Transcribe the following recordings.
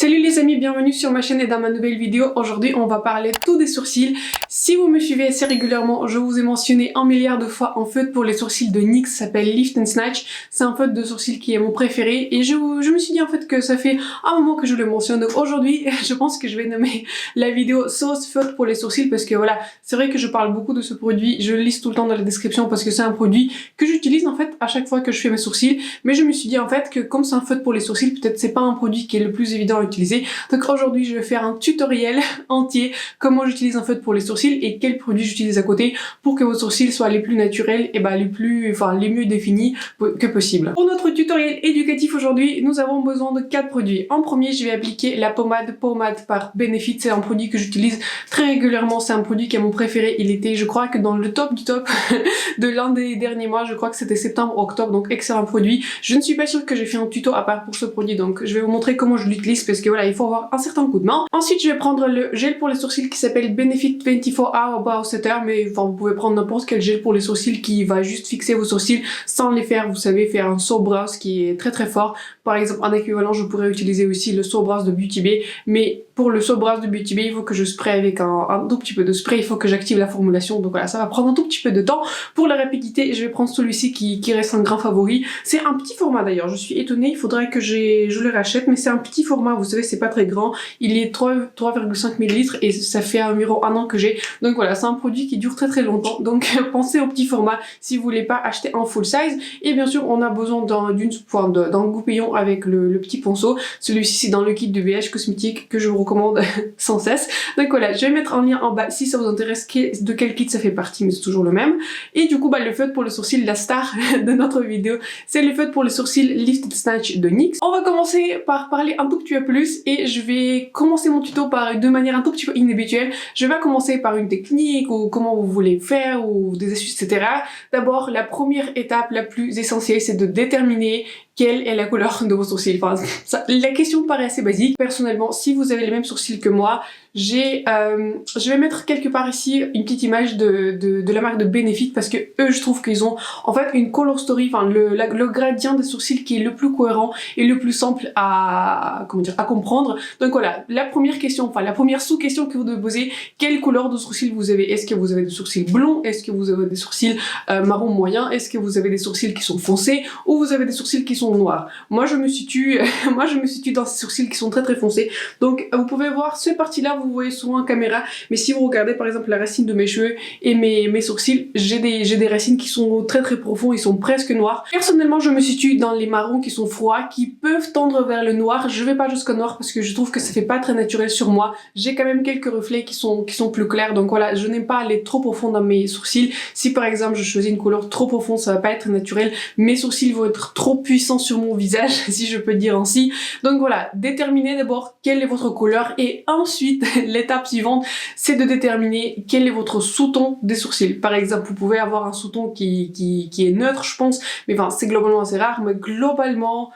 Salut les amis, bienvenue sur ma chaîne et dans ma nouvelle vidéo. Aujourd'hui on va parler tout des sourcils. Si vous me suivez assez régulièrement, je vous ai mentionné un milliard de fois un feutre pour les sourcils de NYX, ça s'appelle Lift and Snatch. C'est un feutre de sourcils qui est mon préféré et je me suis dit en fait que ça fait un moment que je le mentionne. Donc aujourd'hui je pense que je vais nommer la vidéo sauce feutre pour les sourcils parce que voilà, c'est vrai que je parle beaucoup de ce produit, je le liste tout le temps dans la description parce que c'est un produit que j'utilise en fait à chaque fois que je fais mes sourcils. Mais je me suis dit en fait que comme c'est un feutre pour les sourcils, peut-être c'est pas un produit qui est le plus évident à utiliser. Donc aujourd'hui je vais faire un tutoriel entier comment j'utilise un feutre pour les sourcils et quels produits j'utilise à côté pour que vos sourcils soient les plus naturels et les mieux définis que possible. Pour notre tutoriel éducatif aujourd'hui, nous avons besoin de 4 produits. En premier, je vais appliquer la pommade par Benefit. C'est un produit que j'utilise très régulièrement, c'est un produit qui est mon préféré. Il était, je crois, que dans le top du top de l'un des derniers mois, je crois que c'était septembre-octobre, donc excellent produit. Je ne suis pas sûre que j'ai fait un tuto à part pour ce produit, donc je vais vous montrer comment je l'utilise parce que voilà, il faut avoir un certain coup de main. Ensuite, je vais prendre le gel pour les sourcils qui s'appelle Benefit 24 Hour Brow Setter, mais enfin, vous pouvez prendre n'importe quel gel pour les sourcils qui va juste fixer vos sourcils sans les faire, vous savez, faire un saut brows qui est très très fort. Par exemple, en équivalent, je pourrais utiliser aussi le saut brows de Beauty Bay, mais pour le saut brows de Beauty Bay, il faut que je spray avec un tout petit peu de spray, il faut que j'active la formulation, donc voilà, ça va prendre un tout petit peu de temps. Pour la rapidité, je vais prendre celui-ci qui reste un grand favori. C'est un petit format d'ailleurs, je suis étonnée, il faudrait que je le rachète, mais c'est un petit format, vous savez, c'est pas très grand, il est 3,5 ml et ça fait environ un an que j'ai, donc voilà, c'est un produit qui dure très très longtemps, donc pensez au petit format si vous voulez pas acheter en full size. Et bien sûr, on a besoin d'un goupillon avec le petit ponceau, celui-ci c'est dans le kit de VH Cosmétique que je vous recommande sans cesse. Donc voilà, je vais mettre un lien en bas si ça vous intéresse de quel kit ça fait partie, mais c'est toujours le même. Et du coup, le feutre pour le sourcil, la star de notre vidéo, c'est le feutre pour le sourcil Lift and Snatch de NYX. On va commencer par parler un tout petit peu plus et je vais commencer mon tuto de manière un tout petit peu inhabituelle. Je vais pas commencer par une technique ou comment vous voulez faire ou des astuces, etc. D'abord, la première étape la plus essentielle, c'est de déterminer quelle est la couleur de vos sourcils. Enfin, la question paraît assez basique. Personnellement, si vous avez les mêmes sourcils que moi, je vais mettre quelque part ici une petite image de la marque de Benefit parce que eux, je trouve qu'ils ont en fait une color story, enfin le gradient des sourcils qui est le plus cohérent et le plus simple à comprendre. Donc voilà, la première question, enfin la première sous-question que vous devez poser, quelle couleur de sourcils vous avez? Est-ce que vous avez des sourcils blonds? Est-ce que vous avez des sourcils marron moyen? Est-ce que vous avez des sourcils qui sont foncés? Ou vous avez des sourcils qui sont noirs? Moi je me situe dans ces sourcils qui sont très très foncés. Donc vous pouvez voir cette partie-là, vous voyez souvent en caméra, mais si vous regardez par exemple la racine de mes cheveux et mes sourcils, j'ai des racines qui sont très très profonds, ils sont presque noirs. Personnellement, je me situe dans les marrons qui sont froids, qui peuvent tendre vers le noir. Je vais pas jusqu'au noir parce que je trouve que ça fait pas très naturel sur moi. J'ai quand même quelques reflets qui sont plus clairs, donc voilà, je n'aime pas aller trop profond dans mes sourcils. Si par exemple je choisis une couleur trop profonde, ça va pas être naturel. Mes sourcils vont être trop puissants sur mon visage, si je peux dire ainsi. Donc voilà, déterminez d'abord quelle est votre couleur et ensuite l'étape suivante, c'est de déterminer quel est votre sous-ton des sourcils. Par exemple, vous pouvez avoir un sous-ton qui est neutre, je pense, mais enfin, c'est globalement assez rare, mais globalement,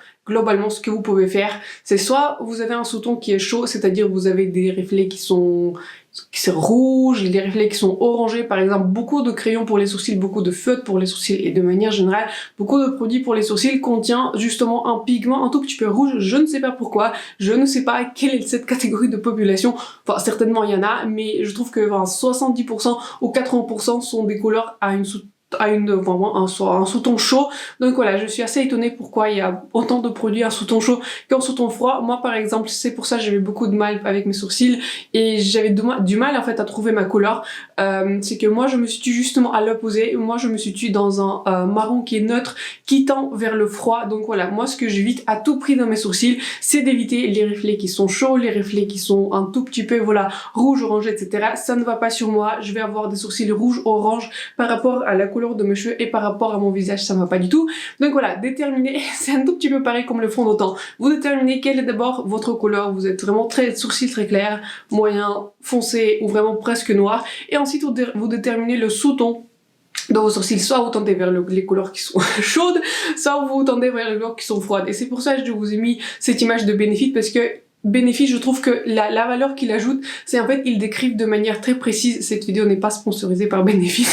ce que vous pouvez faire, c'est soit vous avez un sous-ton qui est chaud, c'est-à-dire vous avez des reflets qui sont rouges, des reflets qui sont orangés, par exemple beaucoup de crayons pour les sourcils, beaucoup de feutres pour les sourcils et de manière générale beaucoup de produits pour les sourcils contient justement un pigment un tout petit peu rouge. Je ne sais pas pourquoi, je ne sais pas quelle est cette catégorie de population, enfin certainement il y en a, mais je trouve que 70% ou 80% sont des couleurs à un sous-ton chaud. Donc voilà, je suis assez étonnée pourquoi il y a autant de produits à sous-ton chaud qu'en sous-ton froid. Moi par exemple, c'est pour ça que j'avais beaucoup de mal avec mes sourcils et j'avais du mal en fait à trouver ma couleur. C'est que moi je me situe justement à l'opposé. Moi je me situe dans un marron qui est neutre, qui tend vers le froid. Donc voilà, moi ce que j'évite à tout prix dans mes sourcils, c'est d'éviter les reflets qui sont chauds, les reflets qui sont un tout petit peu rouge, orange, etc. Ça ne va pas sur moi. Je vais avoir des sourcils rouge, orange par rapport à la couleur de mes cheveux et par rapport à mon visage, ça ne va pas du tout. Donc voilà, déterminer, c'est un tout petit peu pareil comme le fond de teint. Vous déterminez quelle est d'abord votre couleur, vous êtes vraiment sourcils très clairs, moyen, foncé ou vraiment presque noir, et ensuite vous déterminez le sous-ton dans vos sourcils. Soit vous tendez vers les couleurs qui sont chaudes, soit vous tendez vers les couleurs qui sont froides. Et c'est pour ça que je vous ai mis cette image de Benefit parce que Benefit, je trouve que la valeur qu'il ajoute, c'est en fait, ils décrivent de manière très précise. Cette vidéo n'est pas sponsorisée par Benefit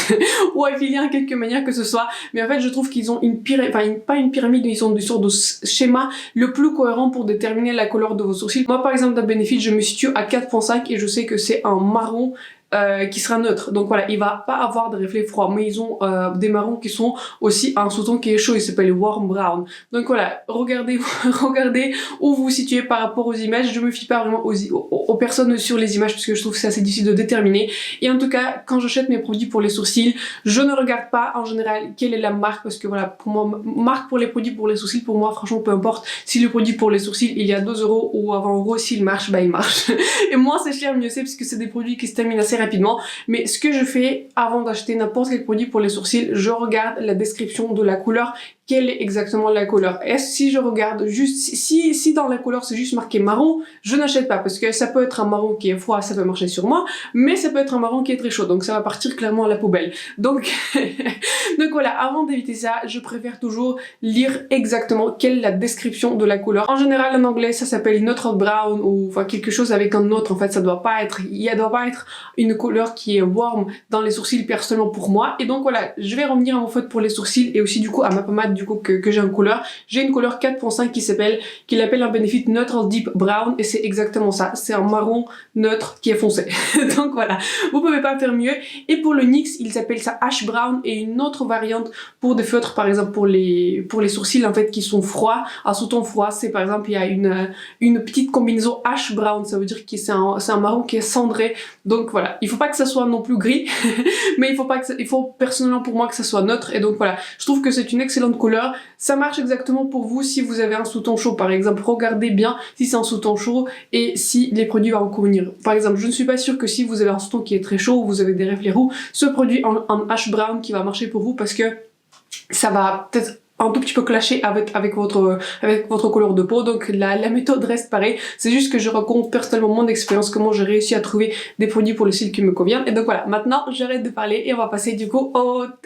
ou affiliée à quelque manière que ce soit, mais en fait, je trouve qu'ils ont une pyramide, enfin, pas une pyramide, mais ils ont une sorte de schéma le plus cohérent pour déterminer la couleur de vos sourcils. Moi, par exemple, dans Benefit, je me situe à 4.5 et je sais que c'est un marron qui sera neutre. Donc voilà, il va pas avoir de reflet froid, mais ils ont des marrons qui sont aussi un sous-ton qui est chaud, il s'appelle warm brown. Donc voilà, regardez où vous vous situez par rapport aux images. Je me fie pas vraiment aux personnes sur les images parce que je trouve que c'est assez difficile de déterminer. Et en tout cas, quand j'achète mes produits pour les sourcils, je ne regarde pas en général quelle est la marque parce que voilà, pour moi, marque pour les produits pour les sourcils, pour moi franchement peu importe. Si le produit pour les sourcils il y a 2 € ou à 20 €, s'il marche, bah il marche. Et moins c'est cher, mieux c'est parce que c'est des produits qui se terminent assez rapidement. Mais ce que je fais avant d'acheter n'importe quel produit pour les sourcils, je regarde la description de la couleur. Quelle est exactement la couleur? Est-ce si je regarde juste, si dans la couleur c'est juste marqué marron, je n'achète pas parce que ça peut être un marron qui est froid, ça peut marcher sur moi, mais ça peut être un marron qui est très chaud, donc ça va partir clairement à la poubelle. Donc, donc voilà, avant d'éviter ça, je préfère toujours lire exactement quelle est la description de la couleur. En général, en anglais, ça s'appelle neutral brown ou enfin quelque chose avec un autre. En fait, ça doit pas être, il doit pas être une couleur qui est warm dans les sourcils personnellement pour moi. Et donc voilà, je vais revenir à mon feutre pour les sourcils et aussi du coup à ma pommade du coup que j'ai en couleur. J'ai une couleur 4.5 qui appelle un Benefit Neutral Deep Brown et c'est exactement ça. C'est un marron neutre qui est foncé. Donc voilà, vous pouvez pas faire mieux. Et pour le NYX, ils appellent ça Ash Brown et une autre variante pour des feutres, par exemple pour les sourcils en fait qui sont froids, à sous-ton froid, c'est par exemple il y a une petite combinaison Ash Brown, ça veut dire que c'est un marron qui est cendré. Donc voilà, il faut pas que ça soit non plus gris, mais il faut personnellement pour moi que ça soit neutre et donc voilà, je trouve que c'est une excellente couleur. Ça marche exactement pour vous si vous avez un sous-ton chaud par exemple, regardez bien si c'est un sous-ton chaud et si les produits vont en convenir. Par exemple, je ne suis pas sûre que si vous avez un sous-ton qui est très chaud ou vous avez des reflets roux, ce produit en Ash Brown qui va marcher pour vous parce que ça va peut-être un tout petit peu clasher avec votre couleur de peau, donc la méthode reste pareille, c'est juste que je raconte personnellement mon expérience, comment j'ai réussi à trouver des produits pour le cils qui me conviennent. Et donc voilà, maintenant j'arrête de parler et on va passer du coup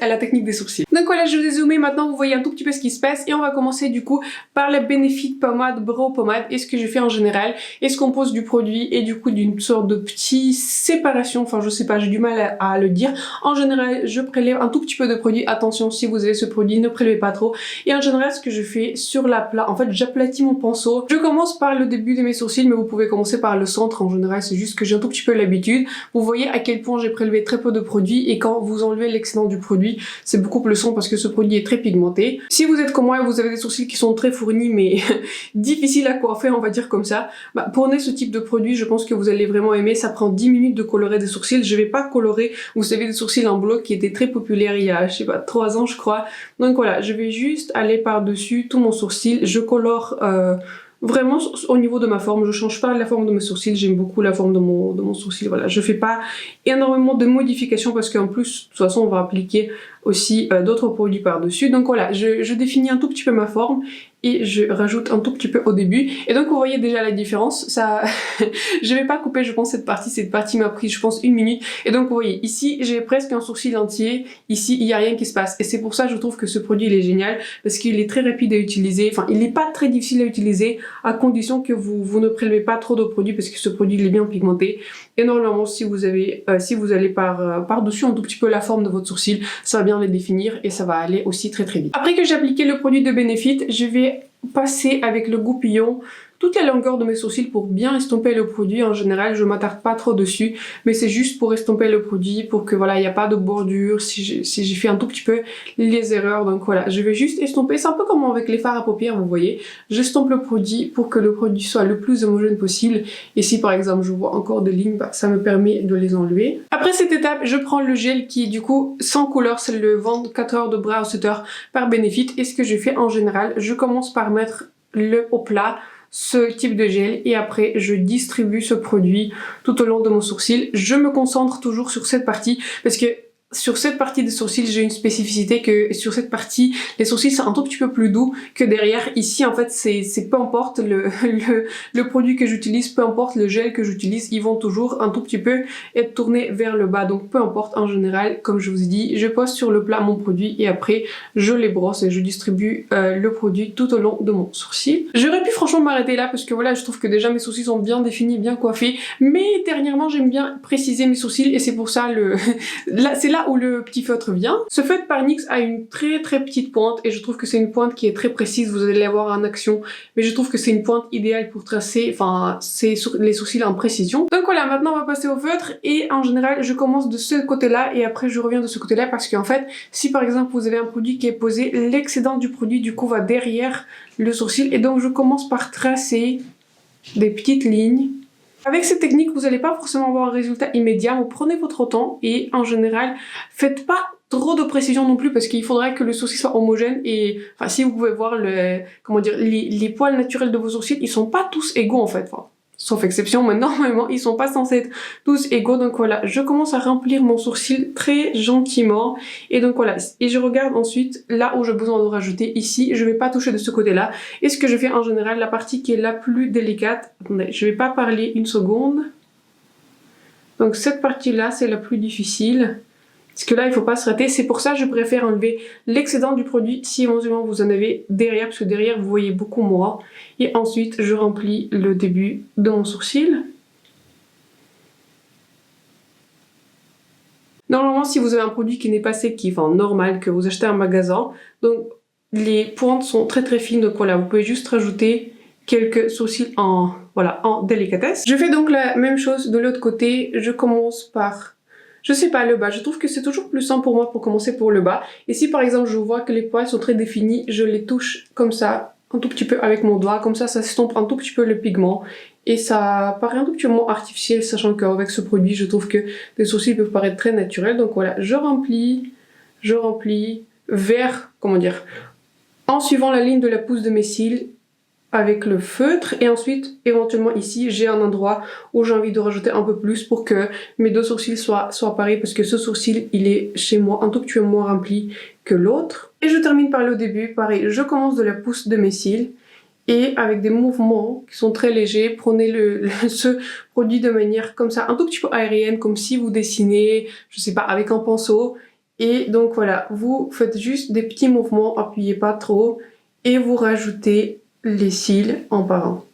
à la technique des sourcils. Donc voilà, je vous ai zoomé, maintenant vous voyez un tout petit peu ce qui se passe et on va commencer du coup par la Benefit Pommade Brow Pommade. Et ce que je fais en général est se compose du produit et du coup d'une sorte de petite séparation, enfin je sais pas, j'ai du mal à le dire. En général, je prélève un tout petit peu de produit, attention si vous avez ce produit, ne prélevez pas trop. Et en général, ce que je fais sur l'aplat, en fait, j'aplatis mon pinceau. Je commence par le début de mes sourcils, mais vous pouvez commencer par le centre. En général, c'est juste que j'ai un tout petit peu l'habitude. Vous voyez à quel point j'ai prélevé très peu de produit et quand vous enlevez l'excédent du produit, c'est beaucoup plus sombre parce que ce produit est très pigmenté. Si vous êtes comme moi et vous avez des sourcils qui sont très fournis mais difficiles à coiffer, on va dire comme ça, bah, prenez ce type de produit, je pense que vous allez vraiment aimer. Ça prend 10 minutes de colorer des sourcils. Je vais pas colorer, vous savez, des sourcils en bloc qui étaient très populaires il y a, je sais pas, 3 ans je crois. Donc voilà, je vais juste aller par-dessus tout mon sourcil. Je colore vraiment au niveau de ma forme. Je change pas la forme de mes sourcils. J'aime beaucoup la forme de mon sourcil. Voilà, je fais pas énormément de modifications parce qu'en plus, de toute façon, on va appliquer aussi d'autres produits par-dessus. Donc voilà, je définis un tout petit peu ma forme et je rajoute un tout petit peu au début. Et donc vous voyez déjà la différence. Ça, je vais pas couper, je pense, cette partie m'a pris, je pense, 1 minute. Et donc vous voyez, ici, j'ai presque un sourcil entier. Ici, il y a rien qui se passe. Et c'est pour ça, je trouve que ce produit, il est génial parce qu'il est très rapide à utiliser. Enfin, il n'est pas très difficile à utiliser à condition que vous ne prélevez pas trop de produits parce que ce produit, il est bien pigmenté. Et normalement, si vous allez par-dessus un tout petit peu la forme de votre sourcil, ça va bien les définir et ça va aller aussi très très vite. Après que j'ai appliqué le produit de Benefit, je vais passer avec le goupillon toute la longueur de mes sourcils pour bien estomper le produit. En général, je m'attarde pas trop dessus, mais c'est juste pour estomper le produit, pour que voilà, il n'y a pas de bordure, si j'ai fait un tout petit peu les erreurs. Donc voilà, je vais juste estomper, c'est un peu comme avec les fards à paupières, vous voyez. J'estompe le produit pour que le produit soit le plus homogène possible. Et si par exemple je vois encore des lignes, bah, ça me permet de les enlever. Après cette étape, je prends le gel qui est du coup sans couleur, c'est le 24 heures de Brow Setter par Benefit. Et ce que je fais en général, je commence par mettre au plat ce type de gel et après je distribue ce produit tout au long de mon sourcil. Je me concentre toujours sur cette partie parce que sur cette partie des sourcils, j'ai une spécificité que sur cette partie, les sourcils sont un tout petit peu plus doux que derrière. Ici, en fait, c'est peu importe le produit que j'utilise, peu importe le gel que j'utilise, ils vont toujours un tout petit peu être tournés vers le bas. Donc peu importe, en général, comme je vous ai dit, je pose sur le plat mon produit et après, je les brosse et je distribue le produit tout au long de mon sourcil. J'aurais pu franchement m'arrêter là parce que voilà, je trouve que déjà mes sourcils sont bien définis, bien coiffés. Mais dernièrement, j'aime bien préciser mes sourcils et c'est pour ça c'est là où le petit feutre vient. Ce feutre par NYX a une très petite pointe et je trouve que c'est une pointe qui est très précise, vous allez la voir en action, mais je trouve que c'est une pointe idéale pour tracer, enfin, les sourcils en précision. Donc voilà, maintenant on va passer au feutre et en général, je commence de ce côté-là et après je reviens de ce côté-là parce qu'en fait, si par exemple vous avez un produit qui est posé, l'excédent du produit du coup va derrière le sourcil et donc je commence par tracer des petites lignes. Avec cette technique, vous n'allez pas forcément avoir un résultat immédiat, vous prenez votre temps et en général, faites pas trop de précision non plus parce qu'il faudrait que le sourcil soit homogène et enfin si vous pouvez voir les poils naturels de vos sourcils, ils sont pas tous égaux en fait. Enfin, sauf exception, mais normalement ils sont pas censés être tous égaux. Donc voilà, je commence à remplir mon sourcil très gentiment et donc voilà, et je regarde ensuite là où j'ai besoin de rajouter. Ici, je vais pas toucher de ce côté-là et ce que je fais en général, la partie qui est la plus délicate, attendez, je vais pas parler une seconde. Donc cette partie-là, c'est la plus difficile. Parce que là, il faut pas se rater. C'est pour ça que je préfère enlever l'excédent du produit si éventuellement vous en avez derrière, parce que derrière, vous voyez beaucoup moins. Et ensuite, je remplis le début de mon sourcil. Normalement, si vous avez un produit qui n'est pas sec, qui est enfin, normal, que vous achetez en magasin, donc les pointes sont très fines. Donc voilà, vous pouvez juste rajouter quelques sourcils en délicatesse. Je fais donc la même chose de l'autre côté. Je commence par... Je sais pas, le bas. Je trouve que c'est toujours plus simple pour moi pour commencer pour le bas. Et si par exemple je vois que les poils sont très définis, je les touche comme ça, un tout petit peu avec mon doigt. Comme ça s'estompe un tout petit peu le pigment. Et ça paraît un tout petit peu moins artificiel, sachant qu'avec ce produit, je trouve que les sourcils peuvent paraître très naturels. Donc voilà, je remplis vers, comment dire, en suivant la ligne de la pousse de mes cils, avec le feutre et ensuite éventuellement ici j'ai un endroit où j'ai envie de rajouter un peu plus pour que mes deux sourcils soient pareils parce que ce sourcil il est chez moi un tout petit peu moins rempli que l'autre. Et je termine par le début, pareil, je commence de la pousse de mes cils et avec des mouvements qui sont très légers, prenez ce produit de manière comme ça un tout petit peu aérienne, comme si vous dessinez, je sais pas, avec un pinceau. Et donc voilà, vous faites juste des petits mouvements, appuyez pas trop et vous rajoutez les cils en parant.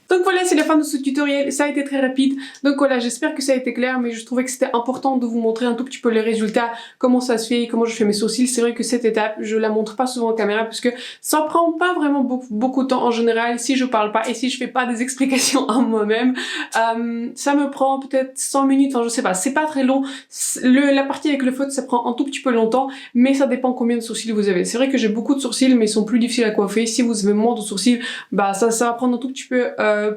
Donc voilà, c'est la fin de ce tutoriel, ça a été très rapide. Donc voilà, j'espère que ça a été clair, mais je trouvais que c'était important de vous montrer un tout petit peu les résultats, comment ça se fait, comment je fais mes sourcils. C'est vrai que cette étape, je la montre pas souvent en caméra parce que ça prend pas vraiment beaucoup de temps en général si je parle pas et si je fais pas des explications en moi-même. Ça me prend peut-être 100 minutes, enfin je sais pas, c'est pas très long. La partie avec le feutre, ça prend un tout petit peu longtemps, mais ça dépend combien de sourcils vous avez. C'est vrai que j'ai beaucoup de sourcils, mais ils sont plus difficiles à coiffer. Si vous avez moins de sourcils, bah ça va prendre un tout petit peu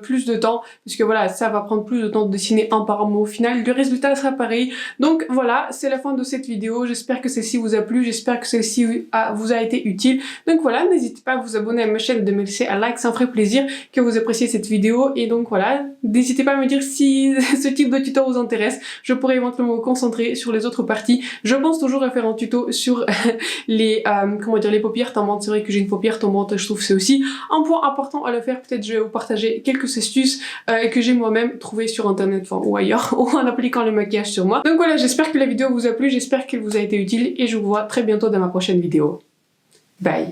plus de temps, parce que voilà, ça va prendre plus de temps de dessiner un par un, mais au final le résultat sera pareil. Donc voilà, c'est la fin de cette vidéo. J'espère que celle-ci vous a plu, j'espère que celle-ci vous a été utile. Donc voilà, n'hésitez pas à vous abonner à ma chaîne, de me laisser un like, ça me ferait plaisir que vous appréciez cette vidéo. Et donc voilà, n'hésitez pas à me dire si ce type de tuto vous intéresse, je pourrais éventuellement me concentrer sur les autres parties. Je pense toujours à faire un tuto sur les paupières tombantes. C'est vrai que j'ai une paupière tombante, je trouve que c'est aussi un point important à le faire. Peut-être je vais vous partager quelques astuces que j'ai moi-même trouvées sur internet, enfin ou ailleurs, ou en appliquant le maquillage sur moi. Donc voilà, j'espère que la vidéo vous a plu, j'espère qu'elle vous a été utile et je vous vois très bientôt dans ma prochaine vidéo. Bye!